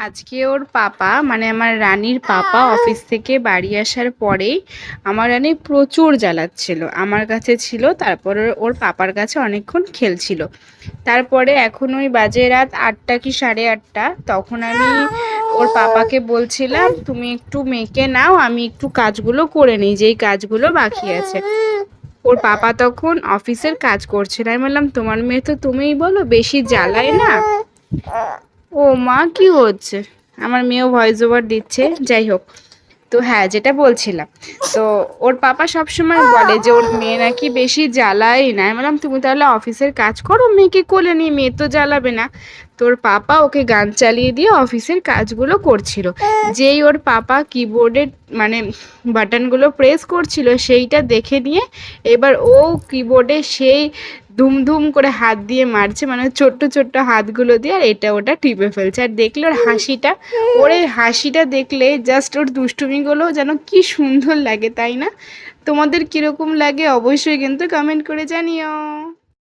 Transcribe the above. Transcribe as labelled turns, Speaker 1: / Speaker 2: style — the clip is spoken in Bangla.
Speaker 1: আজকে ওর পাপা মানে আমার রানীর পাপা অফিস থেকে বাড়ি আসার পরেই আমার রানী প্রচুর জ্বালাচ্ছিল। আমার কাছে ছিল, তারপরে ওর পাপার কাছে অনেকক্ষণ খেলছিল। তারপরে এখন ওই বাজে রাত ৮টা কি ৮:৩০। তখন আমি ওর পাপাকে বলছিলাম, তুমি একটু মেয়েকে নাও, আমি একটু কাজগুলো করে নিই, যেই কাজগুলো বাকি আছে। ওর পাপা তখন অফিসের কাজ করছিল। আমি বললাম, তোমার মেয়ে তো তুমিই বলো, বেশি জ্বালায় না। ও মা, কি হচ্ছে? আমার মেয়েও ভয়েস ওভার দিচ্ছে, যাই হোক। তো হ্যাঁ, যেটা বলছিলাম, তো ওর পাপা সবসময় বলে যে ওর মেয়ে নাকি বেশি জ্বালায় না। আমি বললাম, তুমি তাহলে অফিসের কাজ করো, মেয়েকে কোলে নিয়ে, মেয়ে তো জ্বালাবে না। তোর পাপা ওকে গান চালিয়ে দিয়ে অফিসের কাজগুলো করছিল। যেই ওর পাপা কিবোর্ডে মানে বাটনগুলো প্রেস করছিল, সেইটা দেখে নিয়ে এবার ও কিবোর্ডে সেই ধুমধুম করে হাত দিয়ে মারছে, মানে ছোট্ট ছোট্ট হাতগুলো দিয়ে, আর এটা ওটা টিপে ফেলছে। আর দেখলে ওর হাসিটা, ওর এই হাসিটা দেখলে জাস্ট ওর দুষ্টুমিগুলো যেন কি সুন্দর লাগে, তাই না? তোমাদের কিরকম লাগে অবশ্যই কিন্তু কমেন্ট করে জানিও।